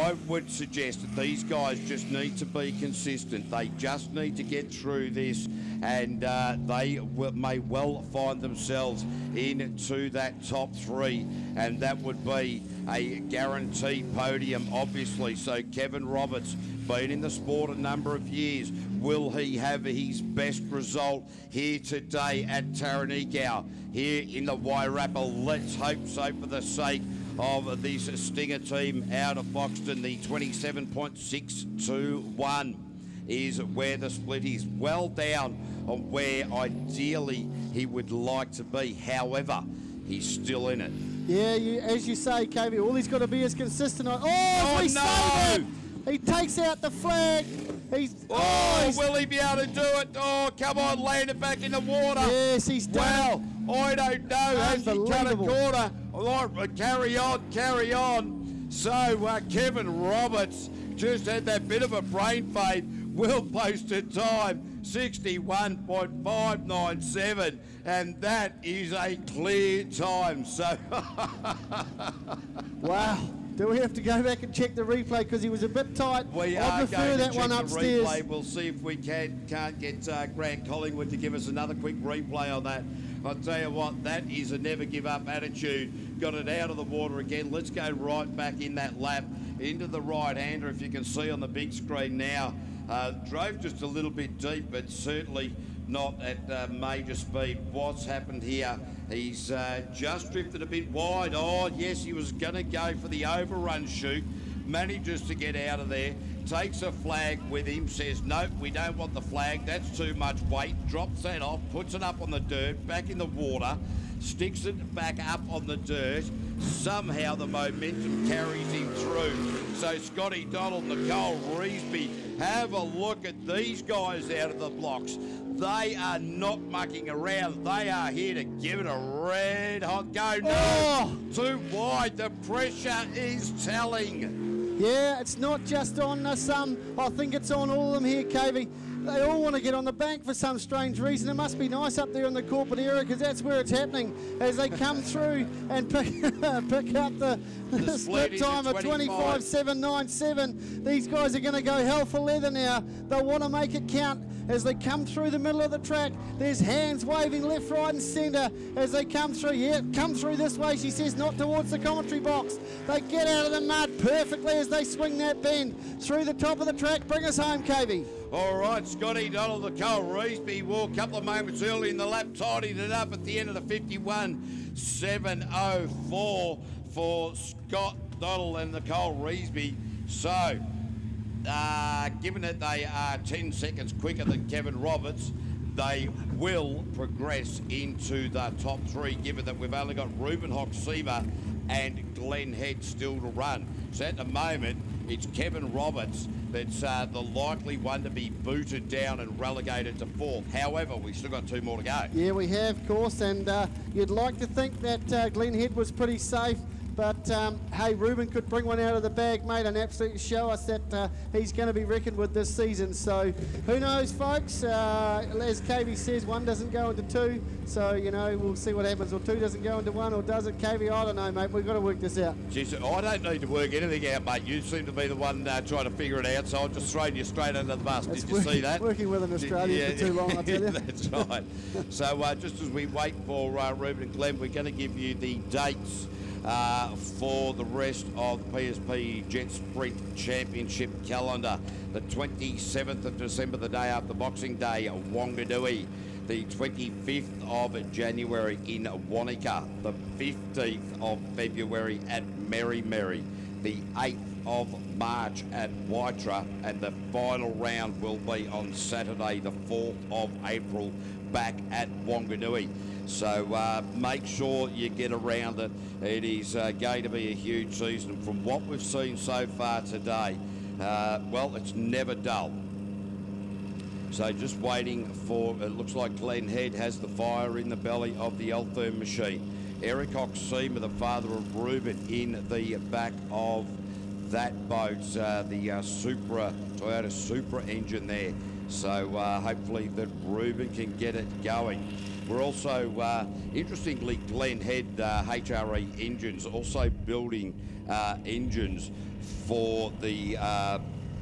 I would suggest that these guys just need to be consistent. They just need to get through this, and they may well find themselves into that top 3, and that would be a guaranteed podium, obviously. So Kevin Roberts, been in the sport a number of years. Will he have his best result here today at Taranigau, here in the Wairarapa? Let's hope so, for the sake of this Stinger team out of Foxton. The 27.621 is where the split is, well down on where ideally he would like to be. However, he's still in it. Yeah, as you say, KV, all he's got to be is consistent. Oh, no! He takes out the flag. Will he be able to do it? Oh, come on, land it back in the water. Yes, he's done. Well, I don't know. Has he cut a corner? All right, carry on. So, Kevin Roberts just had that bit of a brain fade. Will post a time, 61.597, and that is a clear time. So, wow. Do we have to go back and check the replay because he was a bit tight? We I prefer that one upstairs. Replay. We'll see if we can't get Grant Collingwood to give us another quick replay on that. I'll tell you what, that is a never give up attitude. Got it out of the water again. Let's go right back in that lap into the right-hander, if you can see on the big screen now. Drove just a little bit deep, but certainly not at major speed. What's happened here? He's just drifted a bit wide. Oh, yes, he was going to go for the overrun chute. Manages to get out of there. Takes a flag with him, says, nope, we don't want the flag. That's too much weight. Drops that off, puts it up on the dirt, back in the water, sticks it back up on the dirt. Somehow the momentum carries him through. So Scotty Donald, Nicole Reesby, have a look at these guys out of the blocks. They are not mucking around. They are here to give it a red hot go. No, too wide. The pressure is telling. Yeah, it's not just on some. I think it's on all of them here, KV. They all want to get on the bank for some strange reason. It must be nice up there in the corporate area because that's where it's happening as they come through and pick up the split time of 25.797. These guys are going to go hell for leather now. They'll want to make it count as they come through the middle of the track. There's hands waving left, right and centre as they come through. Yeah, come through this way, she says, not towards the commentary box. They get out of the mud perfectly as they swing that bend through the top of the track. Bring us home, KV. All right, Scotty Donald, Nicole Reesby, a couple of moments early in the lap, tidied it up at the end of the 51.704 for Scott Donald and Nicole Reesby. So, given that they are 10 seconds quicker than Kevin Roberts, they will progress into the top 3, given that we've only got Ruben Hoxima and Glenn Head still to run. So at the moment, it's Kevin Roberts that's the likely one to be booted down and relegated to 4th. However, we've still got 2 more to go. Yeah, we have, of course, and you'd like to think that Glenn Head was pretty safe. But, hey, Ruben could bring one out of the bag, mate, and absolutely show us that he's going to be reckoned with this season. So, who knows, folks? As KV says, 1 doesn't go into 2. So, you know, we'll see what happens. Or 2 doesn't go into 1, or does it? KV, I don't know, mate. We've got to work this out. Jeez, I don't need to work anything out, mate. You seem to be the one trying to figure it out, so I'll just throw you straight under the bus. Did you see that? Working with an Australian for too long, I tell you. That's right. So, just as we wait for Ruben and Glenn, we're going to give you the dates for the rest of the PSP Jetsprint Championship calendar. The 27th of December, the day after Boxing Day, Wanganui. The 25th of January in Wanaka. The 15th of February at Merry Merry. The 8th of March at Waitra. And the final round will be on Saturday, the 4th of April, back at Wanganui. So make sure you get around it. It is going to be a huge season. From what we've seen so far today, well, it's never dull. So just waiting for, it looks like Glenn Head has the fire in the belly of the Altherm machine. Eric Hoxima, the father of Ruben, in the back of that boat, the Toyota Supra engine there. So hopefully that Ruben can get it going. We're also, interestingly, Glen Head HRE engines also building engines for the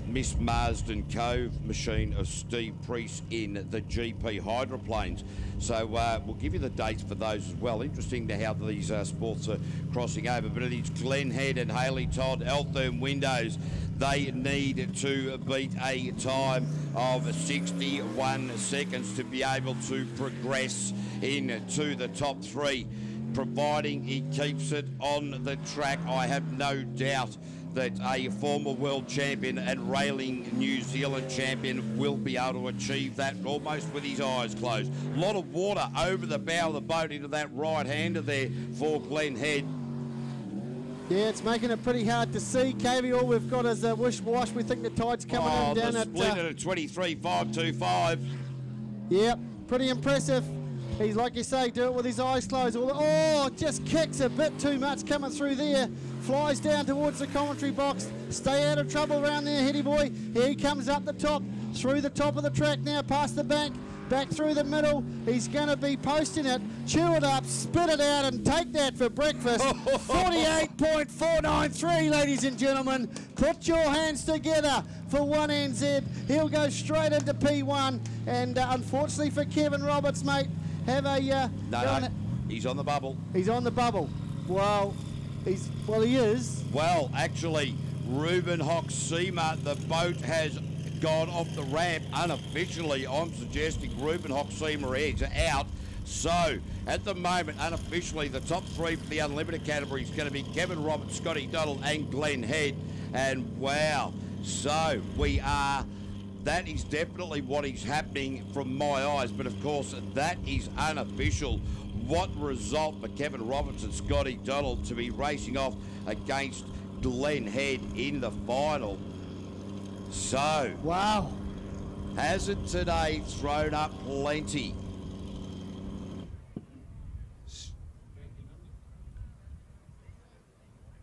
Miss Marsden Cove machine of Steve Priest in the GP hydroplanes. So we'll give you the dates for those as well. Interesting to how these sports are crossing over. But it is Glen Head and Haley Todd, Eltham Windows. They need to beat a time of 61 seconds to be able to progress into the top three. Providing he keeps it on the track, I have no doubt that a former world champion and railing New Zealand champion will be able to achieve that almost with his eyes closed. A lot of water over the bow of the boat into that right-hander there for Glen Head. Yeah, it's making it pretty hard to see, KV. All we've got is a wish-wash. We think the tide's coming in down the at... split at 23.525. Yep, pretty impressive. He's, like you say, do it with his eyes closed. Oh, just kicks a bit too much coming through there. Flies down towards the commentary box. Stay out of trouble around there, Heady boy. Here he comes up the top, through the top of the track now, past the bank, back through the middle. He's going to be posting it. Chew it up, spit it out, and take that for breakfast. 48.493, ladies and gentlemen. Put your hands together for 1 NZ. He'll go straight into P1. And unfortunately for Kevin Roberts, mate, have a... No, he's on the bubble. He's on the bubble. Well, he is. Well, actually, Ruben Hoxima, the boat has gone off the ramp unofficially. I'm suggesting Ruben Hoxima is out. So, at the moment, unofficially, the top three for the unlimited category is going to be Kevin Roberts, Scotty Donald, and Glen Head. And wow, so we are... That is definitely what is happening from my eyes, but of course that is unofficial. What result for Kevin Roberts and Scotty Donald to be racing off against Glen Head in the final. So, wow, hasn't today thrown up plenty?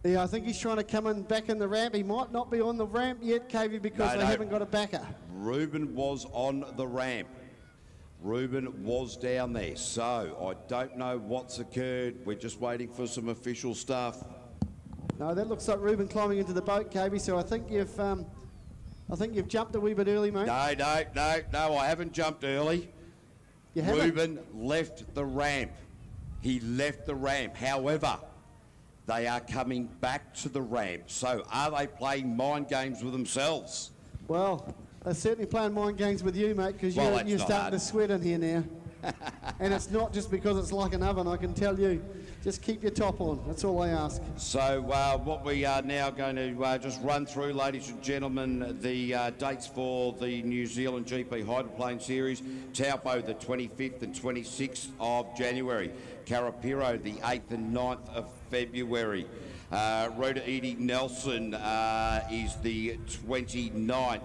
Yeah, I think he's trying to come in back in the ramp. He might not be on the ramp yet, KV, because they haven't got a backer. Ruben was on the ramp. Ruben was down there. So I don't know what's occurred. We're just waiting for some official stuff. No, that looks like Ruben climbing into the boat, KV. So I think you've jumped a wee bit early, mate. No, I haven't jumped early. You haven't? Ruben left the ramp. He left the ramp. However, they are coming back to the ramp. So are they playing mind games with themselves? Well, they're certainly playing mind games with you, mate, because you're starting to sweat in here now. And it's not just because it's like an oven, I can tell you. Just keep your top on. That's all I ask. So what we are now going to just run through, ladies and gentlemen, the dates for the New Zealand GP Hydroplane Series. Taupo, the 25th and 26th of January. Karapiro, the 8th and 9th of February. Rhoda Edie Nelson is the 29th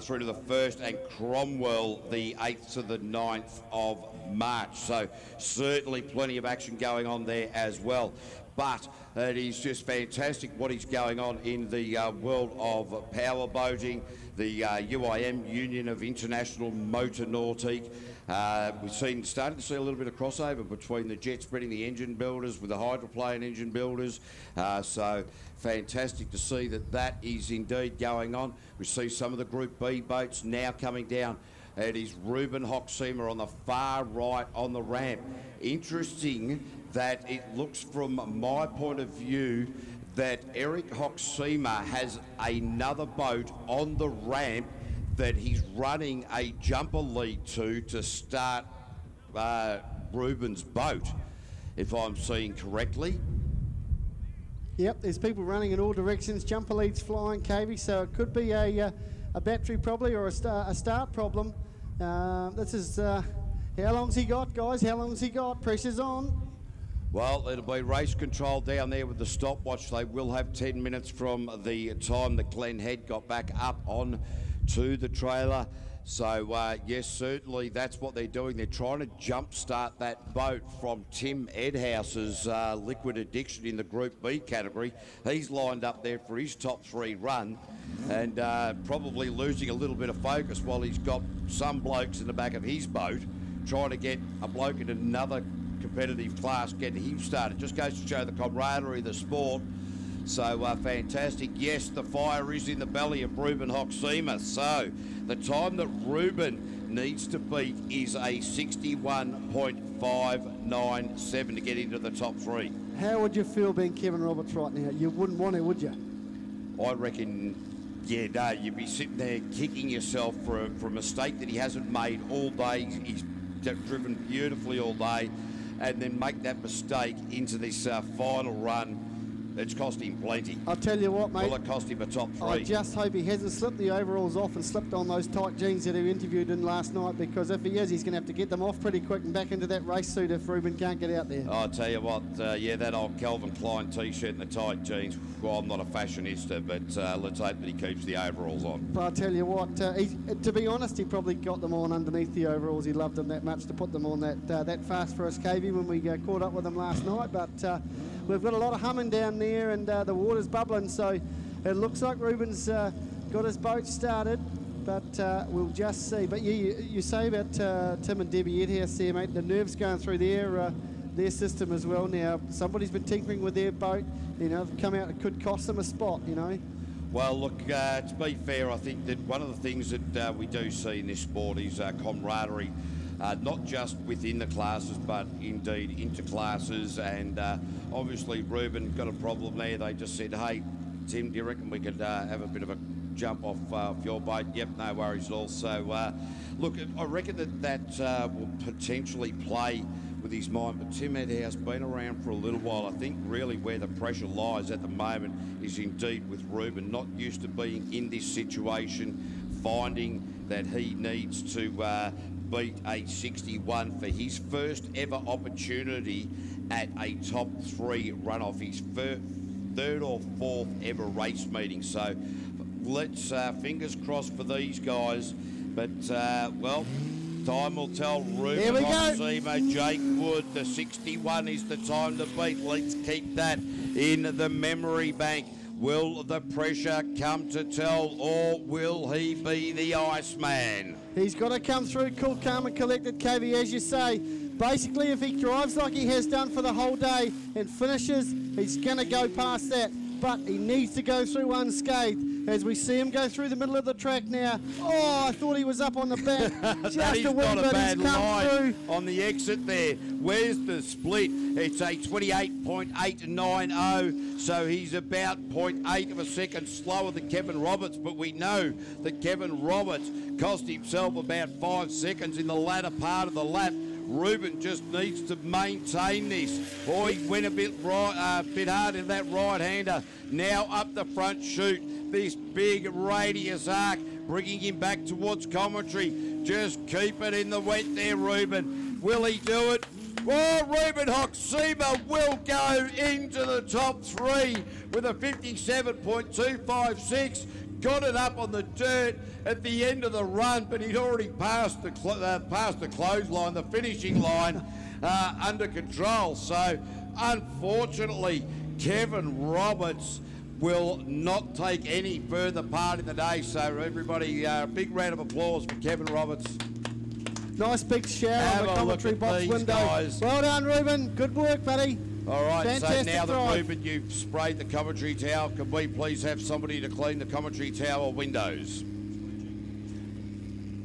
through to the 1st, and Cromwell the 8th to the 9th of March. So certainly plenty of action going on there as well. But it is just fantastic what is going on in the world of power boating, the UIM, Union of International Motor Nautique. We've starting to see a little bit of crossover between the Jetsprinting, the engine builders, with the hydroplane engine builders. So fantastic to see that is indeed going on. We see some of the Group B boats now coming down. It is Ruben Hoxima on the far right on the ramp. Interesting that it looks from my point of view that Eric Hoxima has another boat on the ramp that he's running a jumper lead to start Ruben's boat, if I'm seeing correctly. Yep, there's people running in all directions, jumper leads flying, KV, so it could be a battery probably, or a start problem. This is, how long's he got, guys? How long's he got? Pressure's on. Well, it'll be race control down there with the stopwatch. They will have 10 minutes from the time that Glen Head got back up on to the trailer. So, yes, certainly that's what they're doing. They're trying to jumpstart that boat from Tim Edhouse's Liquid Addiction in the Group B category. He's lined up there for his top three run and probably losing a little bit of focus while he's got some blokes in the back of his boat trying to get a bloke in another competitive class, get him started. Just goes to show the camaraderie of the sport. So fantastic. Yes, the fire is in the belly of Ruben Hoxima. So the time that Ruben needs to beat is a 61.597 to get into the top 3. How would you feel being Kevin Roberts right now? You wouldn't want to, would you? I reckon, yeah, no, you'd be sitting there kicking yourself for a mistake that he hasn't made all day. He's driven beautifully all day, and then make that mistake into this final run. It's cost him plenty. I'll tell you what, mate. Will it cost him a top 3? I just hope he hasn't slipped the overalls off and slipped on those tight jeans that he interviewed in last night, because if he is, he's going to have to get them off pretty quick and back into that race suit if Ruben can't get out there. I'll tell you what, yeah, that old Calvin Klein T-shirt and the tight jeans, well, I'm not a fashionista, but let's hope that he keeps the overalls on. But I'll tell you what, to be honest, he probably got them on underneath the overalls. He loved them that much to put them on that fast for us, KV, when we caught up with him last night. But we've got a lot of humming down there, and the water's bubbling, so it looks like Ruben's got his boat started, but we'll just see. But yeah, you say about Tim and Debbie Edhouse there, mate, the nerves going through their system as well now. Somebody's been tinkering with their boat, you know, come out, it could cost them a spot, you know. Well, look, to be fair, I think that one of the things that we do see in this sport is camaraderie, not just within the classes, but indeed inter classes. And obviously, Ruben got a problem there. They just said, hey, Tim, do you reckon we could have a bit of a jump off your boat? Yep, no worries at all. So, look, I reckon that will potentially play with his mind, but Tim Edhouse been around for a little while. I think really where the pressure lies at the moment is indeed with Ruben, not used to being in this situation, finding that he needs to beat a 61 for his first ever opportunity at a top 3 run off his third or fourth ever race meeting. So let's fingers crossed for these guys, but well, time will tell. Ruben Hoxima, Jake Wood, the 61 is the time to beat. Let's keep that in the memory bank. Will the pressure come to tell, or will he be the Iceman? He's got to come through cool, calm and collected, KV, as you say. Basically, if he drives like he has done for the whole day and finishes, he's going to go past that. But he needs to go through unscathed. As we see him go through the middle of the track now. Oh, I thought he was up on the back. Just a wee bit, he's come through. On the exit there. Where's the split? It's a 28.890, so he's about 0.8 of a second slower than Kevin Roberts, but we know that Kevin Roberts cost himself about 5 seconds in the latter part of the lap. Ruben just needs to maintain this. Boy, he went a bit hard in that right-hander. Now up the front chute. This big radius arc, bringing him back towards commentary. Just keep it in the wet there, Ruben. Will he do it? Well, Ruben Hoxima will go into the top 3 with a 57.256. Got it up on the dirt at the end of the run, but he'd already passed the clothesline, the finishing line, under control. So, unfortunately, Kevin Roberts will not take any further part in the day. So, everybody, a big round of applause for Kevin Roberts. Nice big shower on the commentary box window. Guys. Well done, Ruben. Good work, buddy. All right, fantastic so now drive. that Ruben, you've sprayed the commentary tower, can we please have somebody to clean the commentary tower windows?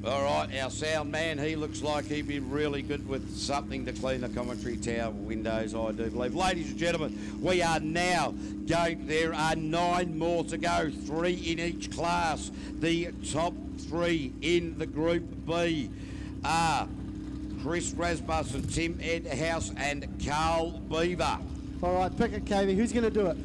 All right, our sound man, he looks like he'd be really good with something to clean the commentary tower windows, I do believe. Ladies and gentlemen, we are now going, there are 9 more to go, 3 in each class. The top 3 in the Group B are Chris Rasmussen, Tim Edhouse and Carl Beaver. All right, pick it, KV. Who's going to do it?